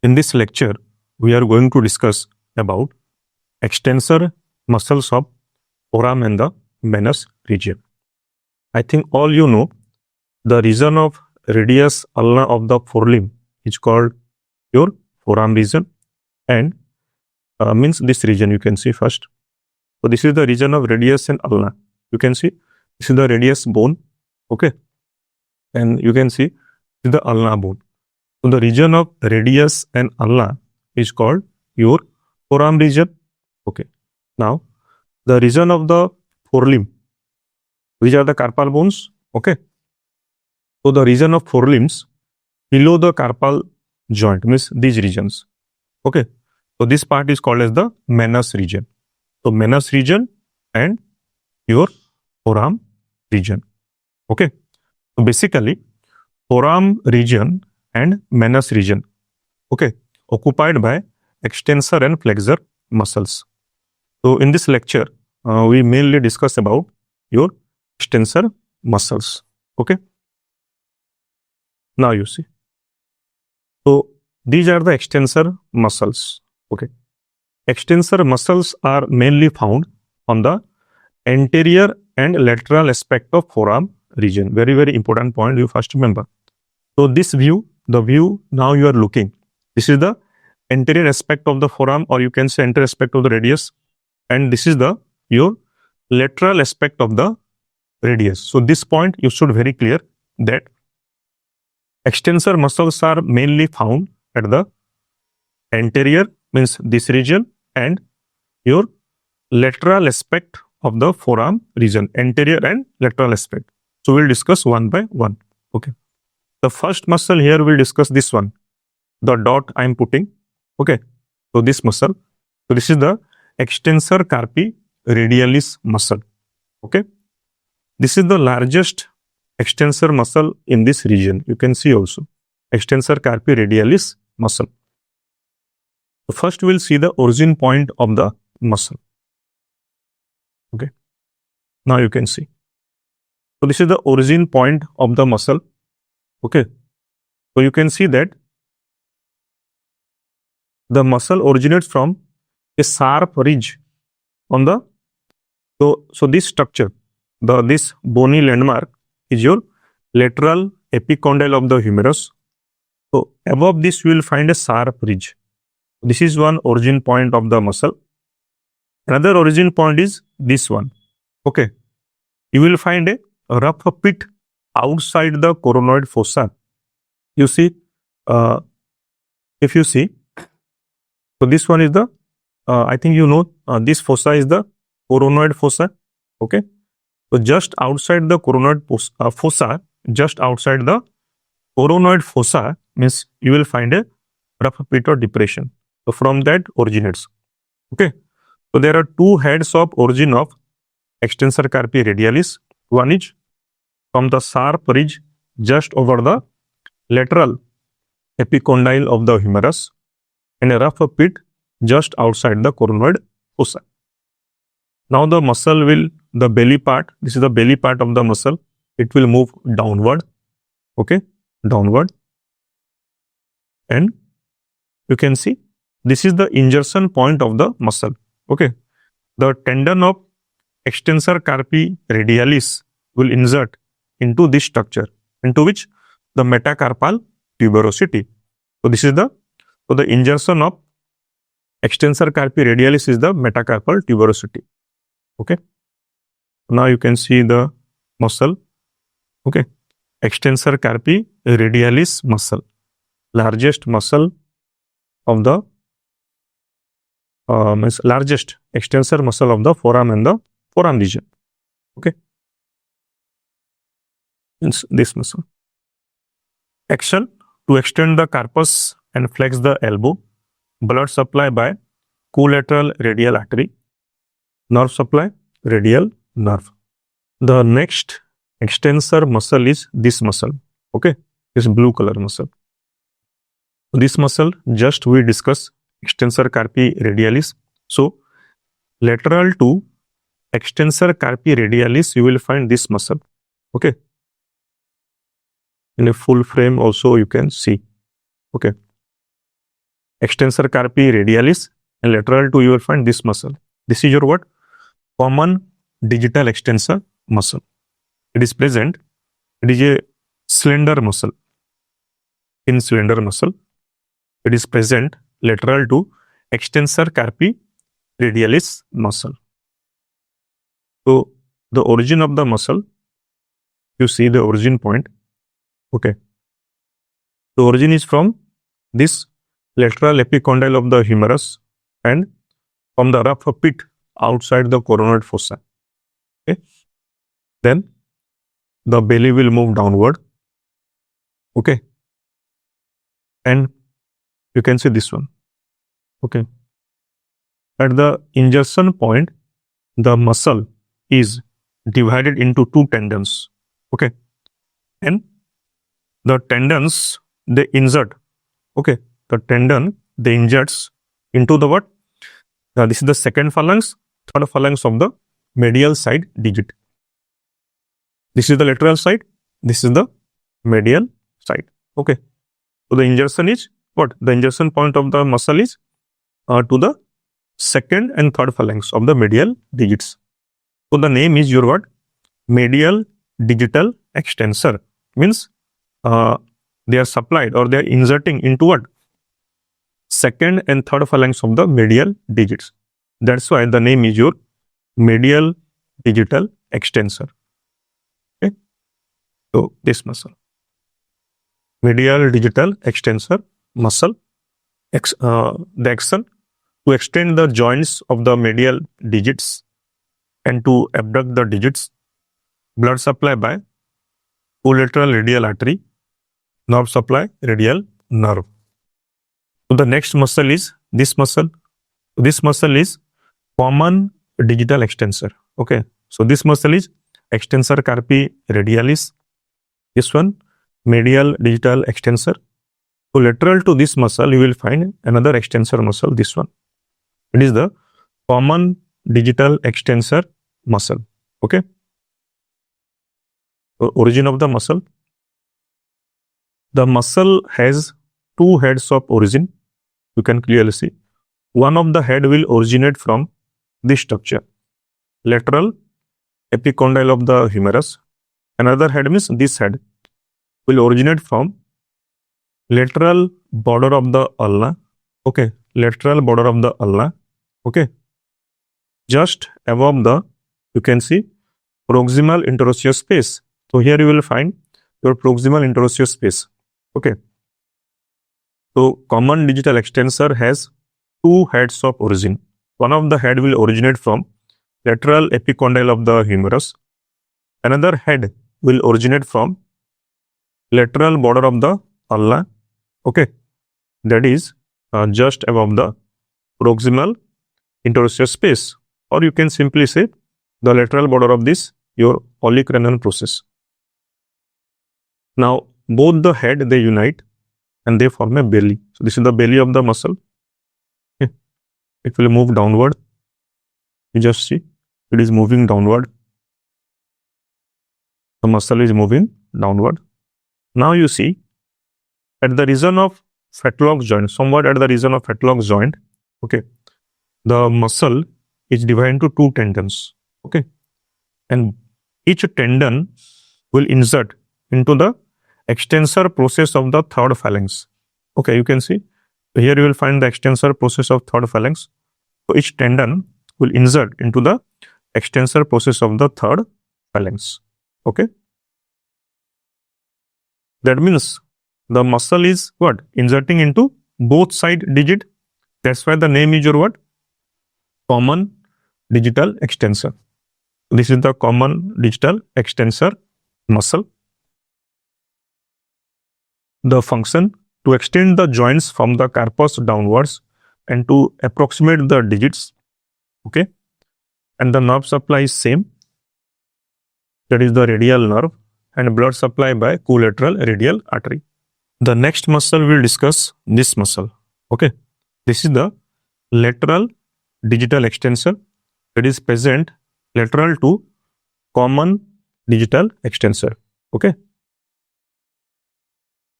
In this lecture, we are going to discuss about extensor muscles of forearm and the manus region. I think all you know the region of radius ulna of the forelimb is called your forearm region, and means this region you can see first. So this is the region of radius and ulna. You can see this is the radius bone, okay, and you can see this is the ulna bone. So the region of radius and ulna is called your forearm region. Okay. Now the region of the forelimb, which are the carpal bones. Okay. So the region of forelimbs below the carpal joint means these regions. Okay. So this part is called as the manus region. So manus region and your forearm region. Okay. So basically forearm region and manus region, okay, occupied by extensor and flexor muscles. So in this lecture, we mainly discuss about your extensor muscles. Okay. Now you see. So these are the extensor muscles. Okay. Extensor muscles are mainly found on the anterior and lateral aspect of forearm region. Very, very important point you first remember. So this view, the view now you are looking, this is the anterior aspect of the forearm, or you can say anterior aspect of the radius, and this is the your lateral aspect of the radius. So this point you should very clear that extensor muscles are mainly found at the anterior means this region and your lateral aspect of the forearm region, anterior and lateral aspect. So we'll discuss one by one. Okay. The first muscle here we'll discuss this one, the dot I am putting. Okay. So this muscle. So this is the extensor carpi radialis muscle. Okay. This is the largest extensor muscle in this region. You can see also extensor carpi radialis muscle. So first we'll see the origin point of the muscle. Okay. Now you can see. So this is the origin point of the muscle. Okay. So you can see that the muscle originates from a sharp ridge on the, so this structure, this bony landmark is your lateral epicondyle of the humerus. So above this you will find a sharp ridge. This is one origin point of the muscle. Another origin point is this one. Okay. You will find a rough pit outside the coronoid fossa. You see, if you see, so this one is the, I think you know, this fossa is the coronoid fossa. Okay. So just outside the coronoid fossa, just outside the coronoid fossa means you will find a rough pit or depression. So from that originates. Okay. So there are two heads of origin of extensor carpi radialis. One is from the sharp ridge just over the lateral epicondyle of the humerus and a rough pit just outside the coronoid fossa. Now the muscle will, the belly part, this is the belly part of the muscle, it will move downward, okay, downward, and you can see this is the insertion point of the muscle, okay. The tendon of extensor carpi radialis will insert into this structure, into which the metacarpal tuberosity. So this is the, so the insertion of extensor carpi radialis is the metacarpal tuberosity. Okay. Now you can see the muscle. Okay. Extensor carpi radialis muscle, largest muscle of the means largest extensor muscle of the forearm and the forearm region. Okay. This muscle. Action to extend the carpus and flex the elbow. Blood supply by collateral radial artery. Nerve supply radial nerve. The next extensor muscle is this muscle. Okay. This blue color muscle. This muscle just we discuss extensor carpi radialis. So lateral to extensor carpi radialis you will find this muscle. Okay. In a full frame also you can see. Okay. extensor carpi radialis, and lateral to you will find this muscle. This is your what? Common digital extensor muscle. It is present. It is a slender muscle. In slender muscle, it is present lateral to extensor carpi radialis muscle. So the origin of the muscle, you see the origin point. Okay. The origin is from this lateral epicondyle of the humerus and from the rough pit outside the coronoid fossa. Okay. Then the belly will move downward. Okay. And you can see this one. Okay. At the insertion point, the muscle is divided into two tendons. Okay. And the tendons, they insert. Okay. The tendon, they inserts into the what? This is the second phalanx, third phalanx of the medial side digit. This is the lateral side. This is the medial side. Okay. So the insertion is what? The insertion point of the muscle is to the second and third phalanx of the medial digits. So the name is your what? Medial digital extensor. Means they are supplied or they are inserting into what? Second and third phalanx of the medial digits. That's why the name is your medial digital extensor. Okay. So this muscle. Medial digital extensor muscle. The action to extend the joints of the medial digits and to abduct the digits. Blood supply by collateral radial artery. Nerve supply radial nerve. So the next muscle is this muscle. This muscle is common digital extensor. Okay. So this muscle is extensor carpi radialis. This one medial digital extensor. So lateral to this muscle, you will find another extensor muscle, this one. It is the common digital extensor muscle. Okay. So origin of the muscle. The muscle has two heads of origin. You can clearly see. One of the head will originate from this structure. Lateral epicondyle of the humerus. Another head means this head will originate from lateral border of the ulna. Okay. Lateral border of the ulna. Okay. Just above the, you can see proximal interosseous space. So here you will find your proximal interosseous space. Okay. So common digital extensor has two heads of origin. One of the head will originate from lateral epicondyle of the humerus. Another head will originate from lateral border of the ulna. Okay. That is just above the proximal interosseous space, or you can simply say the lateral border of this your olecranon process. Now both the head, they unite and they form a belly. So this is the belly of the muscle. Okay. It will move downward. You just see it is moving downward. The muscle is moving downward. Now you see at the region of fetlock joint, somewhat at the region of fetlock joint, okay, the muscle is divided into two tendons. Okay. And each tendon will insert into the extensor process of the third phalanx. Okay, you can see here you will find the extensor process of third phalanx. So each tendon will insert into the extensor process of the third phalanx. Okay. That means the muscle is what? Inserting into both side digit. That's why the name is your what? Common digital extensor. This is the common digital extensor muscle. The function to extend the joints from the carpus downwards and to approximate the digits. Okay. And the nerve supply is same. That is the radial nerve, and blood supply by collateral radial artery. The next muscle we will discuss this muscle. Okay. This is the lateral digital extensor that is present lateral to common digital extensor. Okay.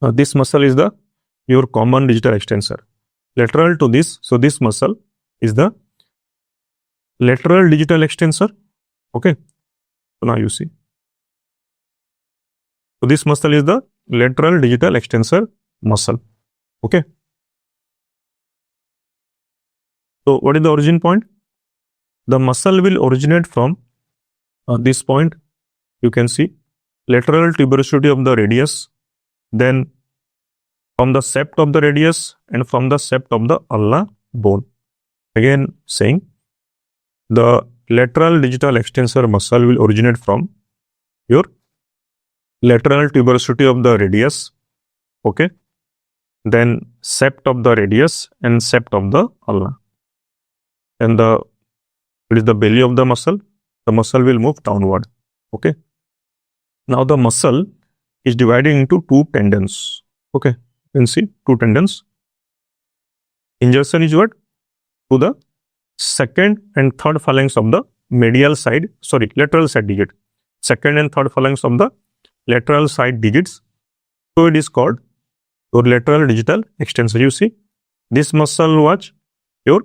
This muscle is the your common digital extensor. lateral to this. So this muscle is the lateral digital extensor. Okay. So now you see. So this muscle is the lateral digital extensor muscle. Okay. So what is the origin point? The muscle will originate from this point. You can see lateral tuberosity of the radius, then from the sept of the radius and from the sept of the ulna bone. Again saying the lateral digital extensor muscle will originate from your lateral tuberosity of the radius, okay, then sept of the radius and sept of the ulna. And it is the belly of the muscle. The muscle will move downward. Okay. Now the muscle is divided into two tendons. Okay. You can see two tendons. Insertion is what? To the second and third phalanx of the medial side, lateral side digit. Second and third phalanx of the lateral side digits. So it is called your lateral digital extensor. You see, this muscle was your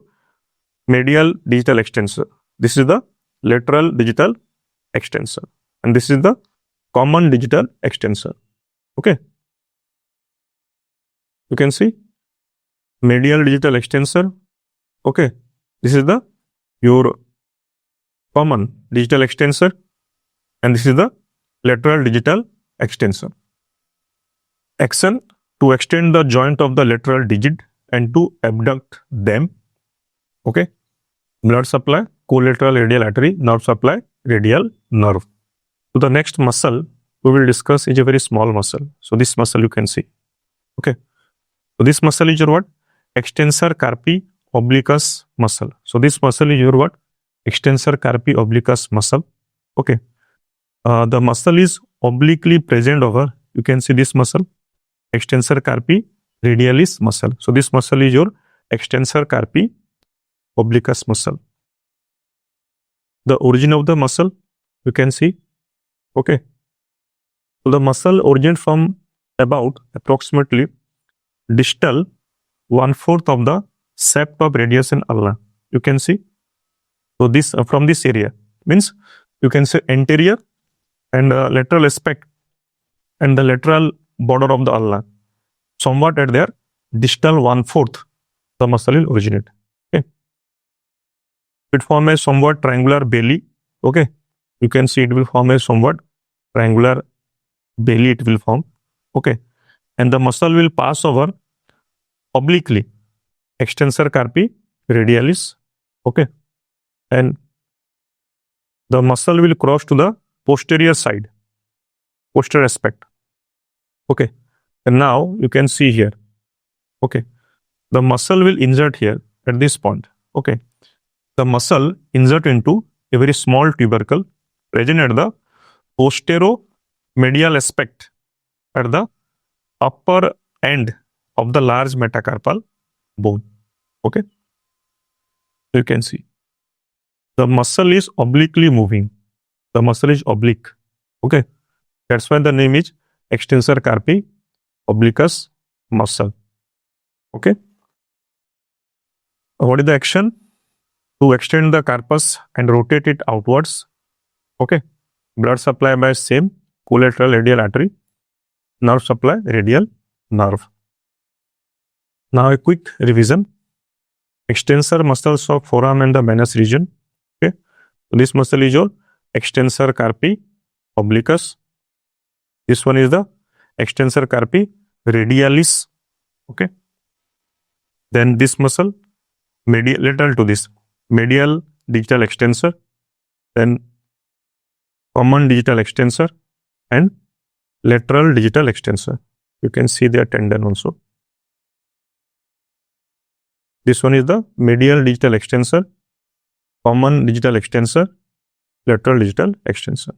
medial digital extensor. This is the lateral digital extensor. And this is the common digital extensor. Okay. You can see medial digital extensor. Okay. This is the your common digital extensor. And this is the lateral digital extensor. Action to extend the joint of the lateral digit and to abduct them. Okay. Blood supply, collateral radial artery, nerve supply, radial nerve. So the next muscle we will discuss is a very small muscle. So this muscle you can see. Okay. So this muscle is your what? Extensor carpi obliquus muscle. So this muscle is your what? Extensor carpi obliquus muscle. Okay. The muscle is obliquely present over. You can see this muscle, extensor carpi radialis muscle. So this muscle is your extensor carpi obliquus muscle. The origin of the muscle, you can see. Okay. So the muscle originates from about approximately distal 1/4 of the sept of radius and ulna. You can see. So this from this area means you can say anterior and lateral aspect and the lateral border of the ulna. Somewhat at their distal 1/4 the muscle will originate. Okay. It forms a somewhat triangular belly. Okay. You can see it will form a somewhat triangular belly it will form. Okay. And the muscle will pass over obliquely extensor carpi radialis. Okay. And the muscle will cross to the posterior side, posterior aspect. Okay. And now you can see here. Okay. The muscle will insert here at this point. Okay. The muscle insert into a very small tubercle present at the postero-medial aspect at the upper end of the large metacarpal bone. Okay. You can see. The muscle is obliquely moving. The muscle is oblique. Okay. That's why the name is extensor carpi obliquus muscle. Okay. What is the action? To extend the carpus and rotate it outwards. Okay. Blood supply by same collateral radial artery. Nerve supply radial nerve. Now a quick revision. Extensor muscles of forearm and the manus region. Okay. So this muscle is your extensor carpi obliquus. This one is the extensor carpi radialis. Okay. Then this muscle medial lateral to this medial digital extensor, then common digital extensor and lateral digital extensor. You can see their tendon also. This one is the medial digital extensor, common digital extensor, lateral digital extensor.